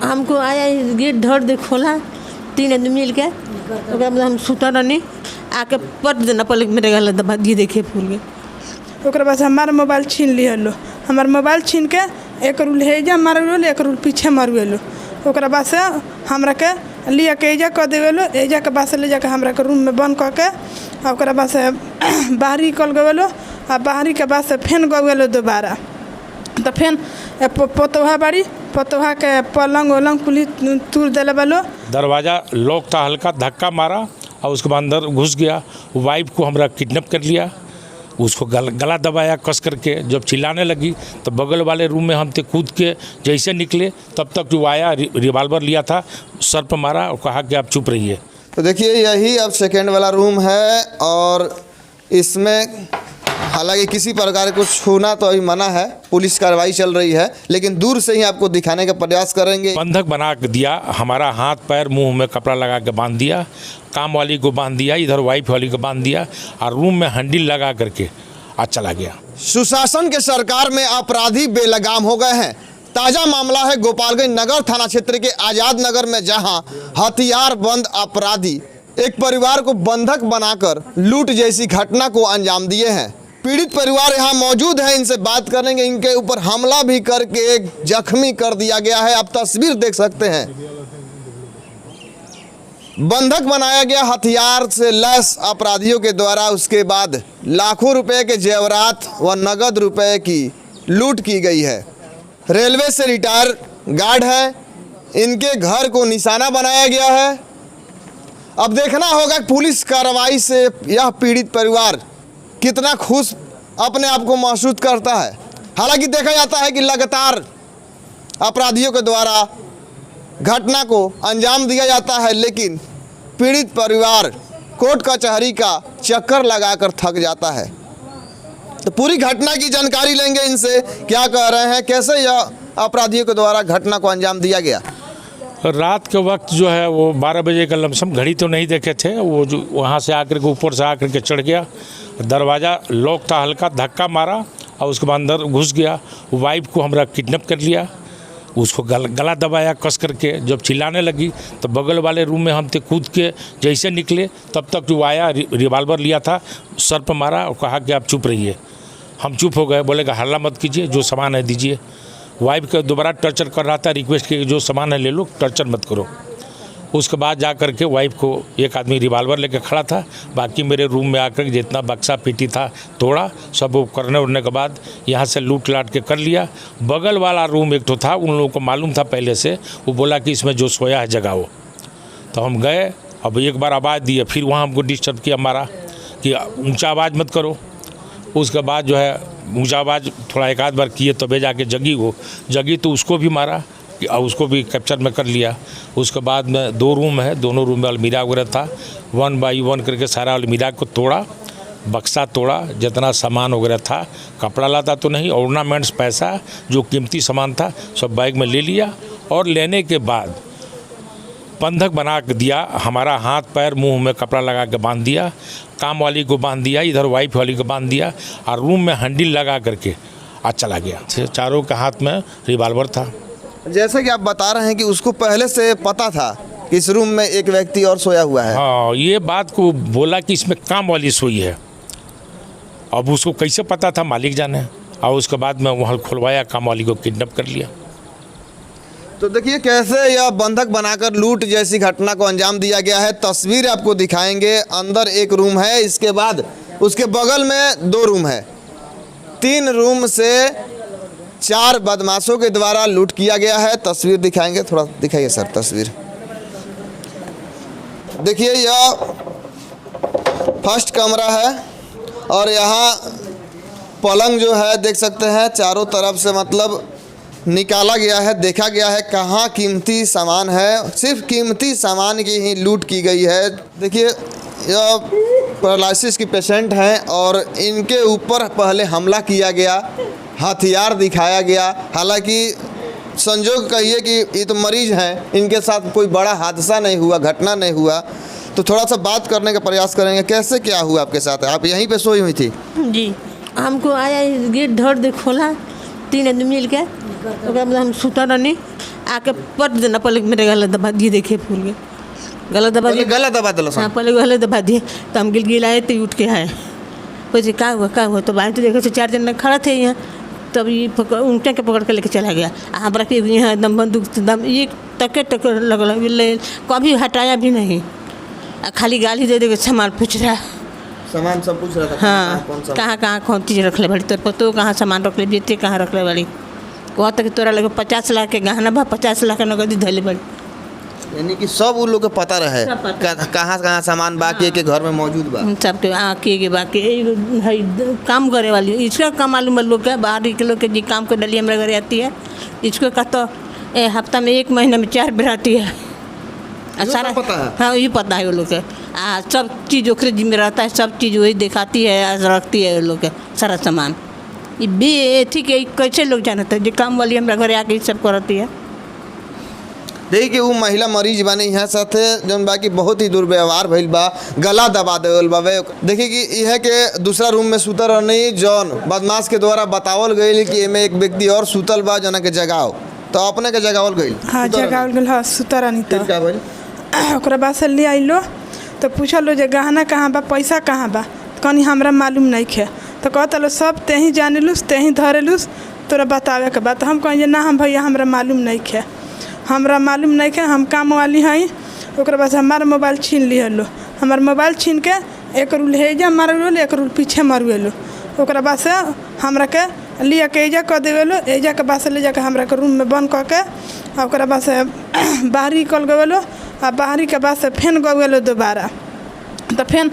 हमको आया गेट धर दे खोला 3 आदमी मिल के ओकरा बाद हम सुता रहनी आके पट देना पहले मेरे गला दबा दिए देखे फूल के ओकरा बाद हमारा मोबाइल छीन लिहलो। हमार मोबाइल छीन के एक रूल हेजा मारलो एक रूल पीछे मारवेलो। ओकरा बाद से हमरा के लिया के एजा कर देवेलो। एजा के बाद से ले जाके हमरा के रूम में बंद करके ओकरा बाद से बाहरी निकल गवेलो। आ बाहरी के बाद से फेन गवेलो दोबारा। तो फेन पोतोहा बाड़ी पोतोहा के पलंग वलंग कुली तोड़ देले वालो। दरवाज़ा लॉक था, हल्का धक्का मारा और उसके बाद अंदर घुस गया। वाइफ को हमरा किडनैप कर लिया, उसको गला दबाया कस करके। जब चिल्लाने लगी तो बगल वाले रूम में हम थे, कूद के जैसे निकले तब तक जो आया रिवाल्वर लिया था, सर पर मारा और कहा कि आप चुप रहिए। तो देखिए यही अब सेकेंड वाला रूम है और इसमें हालांकि किसी प्रकार को छूना तो अभी मना है, पुलिस कार्रवाई चल रही है, लेकिन दूर से ही आपको दिखाने का प्रयास करेंगे। बंधक बना के दिया, हमारा हाथ पैर मुंह में कपड़ा लगा के बांध दिया, काम वाली को बांध दिया, इधर वाइफ वाली को बांध दिया और रूम में हंडिल लगा करके आज चला गया। सुशासन के सरकार में अपराधी बेलगाम हो गए हैं। ताजा मामला है गोपालगंज नगर थाना क्षेत्र के आजाद नगर में, जहां हथियार बंद अपराधी एक परिवार को बंधक बनाकर लूट जैसी घटना को अंजाम दिए हैं। पीड़ित परिवार यहां मौजूद है, इनसे बात करेंगे। इनके ऊपर हमला भी करके एक जख्मी कर दिया गया है। आप तस्वीर देख सकते हैं, बंधक बनाया गया हथियार से लैस अपराधियों के द्वारा। उसके बाद लाखों रुपए के जेवरात व नगद रुपए की लूट की गई है। रेलवे से रिटायर गार्ड है, इनके घर को निशाना बनाया गया है। अब देखना होगा पुलिस कार्रवाई से यह पीड़ित परिवार कितना खुश अपने आप को महसूस करता है। हालांकि देखा जाता है कि लगातार अपराधियों के द्वारा घटना को अंजाम दिया जाता है, लेकिन पीड़ित परिवार कोर्ट कचहरी का चक्कर लगाकर थक जाता है। तो पूरी घटना की जानकारी लेंगे इनसे, क्या कह रहे हैं, कैसे यह अपराधियों के द्वारा घटना को अंजाम दिया गया। रात के वक्त जो है वो 12 बजे का लमसम, घड़ी तो नहीं देखे थे, वो जो वहाँ से आकर के ऊपर से आकर के चढ़ गया। दरवाज़ा लॉक था, हल्का धक्का मारा और उसके बाद अंदर घुस गया। वाइफ को हमरा किडनैप कर लिया, उसको गला दबाया कस करके। जब चिल्लाने लगी तो बगल वाले रूम में हम थे, कूद के जैसे निकले तब तक जो आया रिवाल्वर लिया था, सर पर मारा और कहा कि आप चुप रहिए। हम चुप हो गए, बोलेगा हल्ला मत कीजिए, जो सामान है दीजिए। वाइफ का दोबारा टर्चर कर रहा था, रिक्वेस्ट किया जो सामान है ले लो, टर्चर मत करो। उसके बाद जा कर के वाइफ को एक आदमी रिवाल्वर लेकर खड़ा था, बाकी मेरे रूम में आकर जितना बक्सा पीटी था तोड़ा, सब वो करने उड़ने के बाद यहाँ से लूट लाट के कर लिया। बगल वाला रूम एक तो था, उन लोगों को मालूम था पहले से, वो बोला कि इसमें जो सोया है जगाओ। तो हम गए, अब एक बार आवाज़ दिए, फिर वहाँ हमको डिस्टर्ब किया मारा कि ऊँचा आवाज़ मत करो। उसके बाद जो है ऊँचा आवाज़ थोड़ा एक आध बार किए तबे जाके जगी, वो जगी तो उसको भी मारा और उसको भी कैप्चर में कर लिया। उसके बाद में 2 रूम है, दोनों रूम में अलमीरा वगैरह था, 1 बाई 1 करके सारा अलमीरा को तोड़ा, बक्सा तोड़ा, जितना सामान वगैरह था, कपड़ा लाता तो नहीं, ऑर्नामेंट्स, पैसा जो कीमती सामान था सब बैग में ले लिया। और लेने के बाद बंधक बना के दिया, हमारा हाथ पैर मुंह में कपड़ा लगा के बांध दिया, काम वाली को बांध दिया, इधर वाइफ वाली को बांध दिया और रूम में हंडिल लगा करके आज चला गया। चारों के हाथ में रिवाल्वर था। जैसे कि आप बता रहे हैं कि उसको पहले से पता था कि इस रूम में एक व्यक्ति और सोया हुआ है। हाँ, ये बात को बोला कि इसमें काम वाली सोई है। अब उसको कैसे पता था, मालिक जाने। और उसके बाद में वहाँ खुलवाया, काम वाली को किडनैप कर लिया। तो देखिए कैसे यह बंधक बनाकर लूट जैसी घटना को अंजाम दिया गया है। तस्वीर आपको दिखाएंगे। अंदर एक रूम है, इसके बाद उसके बगल में 2 रूम है। 3 रूम से 4 बदमाशों के द्वारा लूट किया गया है। तस्वीर दिखाएंगे, थोड़ा दिखाइए सर तस्वीर। देखिए यह फर्स्ट कमरा है और यहाँ पलंग जो है देख सकते हैं, चारों तरफ से मतलब निकाला गया है, देखा गया है कहाँ कीमती सामान है। सिर्फ कीमती सामान की ही लूट की गई है। देखिए यह पैरालिसिस की पेशेंट हैं और इनके ऊपर पहले हमला किया गया, हथियार दिखाया गया। हालांकि संजोग कहिए कि ये तो मरीज हैं, इनके साथ कोई बड़ा हादसा नहीं हुआ, घटना नहीं हुआ। तो थोड़ा सा बात करने का प्रयास करेंगे, कैसे क्या हुआ आपके साथ? आप यहीं पे सोई हुई थी? जी, हमको आया गेट धर दे खोला 3 आदमी मिल के ओकरा बाद हम सुता रहनी आके पट देना पहले मेरे गला दबा दिए, देखिए फूल के गला दबा दिए। गला दबा दिला हाँ पहले गले दबा दिए, तो हम गिलगिलाए तो उठ के आए, पूछे क्या हुआ तो बाहर तो देखे तो 4 जन खड़ा थे यहाँ, तब ये उनके के पकड़ के लेके चला गया। हमारा के यहाँ एकदम बंदूक दम ये टके लगल, कभी हटाया भी नहीं, खाली गाली दे सामान पूछ रहा है। सामान सब पूछ रहा था। हाँ कौन सा कहाँ कौन चीज़ रख ले बड़ी, तोर पतो कहाँ सामान रख ले, बेटे कहाँ रख ले बड़ी, वहाँ तक तोरा लगे 50 लाख के गहना बा, 50 लाख के नगदी धले बड़ी। यानी कि सब उन लोग के पता रहे सब पता। कहाँ कहाँ सामान बाकी के घर में मौजूद बा। सबके आके के बाकी है काम करे वाली, इसका काम मालूम लोग के, बाहर के लोग के जी काम को डली हमारे घर आती है, इसको का तो हफ्ता में 1 महीने में 4 बार आती है। सारा पता है। हाँ ये पता है वो लोग के, सब चीज़ ओकरे जिम्मे रहता है, सब चीज़ वही दिखाती है, रखती है वो लोग के सारा सामान। ये बे ठीक है, कैसे लोग जानते हैं, जो काम वाली हमारे घर आके सब करती है। देखिए कि वो महिला मरीज बाने यहाँ साथे जौन बाकी बहुत ही दुर्व्यवहार भइल बा, गला दबा देवल बावे। देखिए कि यह के दूसरा रूम में सुतल रहनी, जौन बदमाश के द्वारा बतावल गई कि एमे एक व्यक्ति और सुतल बा जना के जगाओ, तो अपने के जगावल गई। हाँ जगावल गल, हाँ सुतर रहनी। तो क्या भाई ओकरा बाद से ले आइलो तो पूछलो जे गहना कहाँ बा, पैसा कहाँ बा, कनी हमरा मालूम नहीं खे, तो कहता सब ते ही जानेलुस ते ही धरेलुस, तोरा बतावे के बात। हम कहें ना हम भैया हमरा मालूम नहीं खे, हमरा मालूम नहीं खे, हम काम वाली हई। ओकरा बाद हमारा मोबाइल छीन लिहलो, हमार मोबाइल छीन के एक रूल हेजा मारुएलो, एक रूल पीछे मारुएलो। ओकरा बाद से हमरा के लिया के एजा कर देवेलो, एजा के बाद से ले जाके हमरा के रूम में बंद कऽ के ओकरा बाद से बाहर निकल गवेलो, आ बाहरी के बाद से फेन गवेलो दोबारा। तो फेन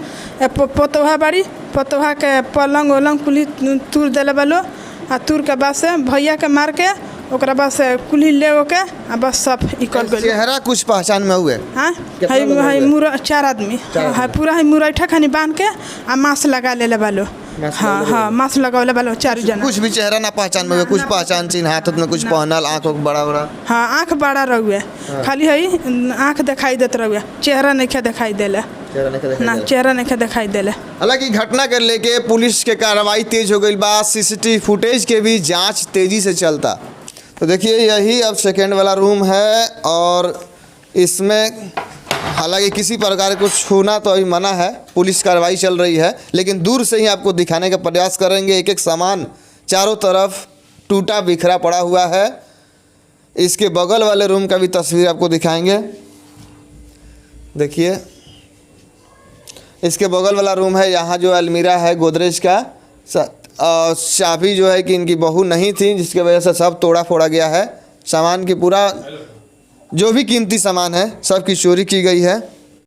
पोतोहा बाड़ी, पोतोहा के पलंग उलंग कुली तूर दिले बलो, आ तूर के बाद से भैया के मार के ओकरा बाद से कुली ले ओके आ बस सब निकल गए। चेहरा कुछ पहचान में हुए? हाँ है मुरा 4 आदमी, हाँ पूरा है मुरैठा खानी बांध के आ मास्क लगा ले बालो। हाँ हाँ मास्क लगावले बालो 4 जना। कुछ भी चेहरा ना पहचान में हुए, कुछ पहचान चिन्ह हाथ में कुछ पहनल, आँख बड़ा बड़ा। हाँ आँख बड़ा रहुए, खाली है आँख दिखाई देते रहुए, चेहरा नहीं दिखाई देले ना, चेहरा नहीं दिखाई देले। हालांकि घटना के लेके पुलिस के कार्रवाई तेज हो गई बा, सीसीटीवी फुटेज के भी जांच तेजी से चलता। तो देखिए यही अब सेकेंड वाला रूम है, और इसमें हालांकि किसी प्रकार को छूना तो अभी मना है, पुलिस कार्रवाई चल रही है, लेकिन दूर से ही आपको दिखाने का प्रयास करेंगे। एक एक सामान चारों तरफ टूटा बिखरा पड़ा हुआ है। इसके बगल वाले रूम का भी तस्वीर आपको दिखाएंगे। देखिए इसके बगल वाला रूम है, यहाँ जो अलमीरा है गोदरेज का, चाबी जो है कि इनकी बहू नहीं थी, जिसकी वजह से सब तोड़ा फोड़ा गया है। सामान की पूरा जो भी कीमती सामान है सब की चोरी की गई है।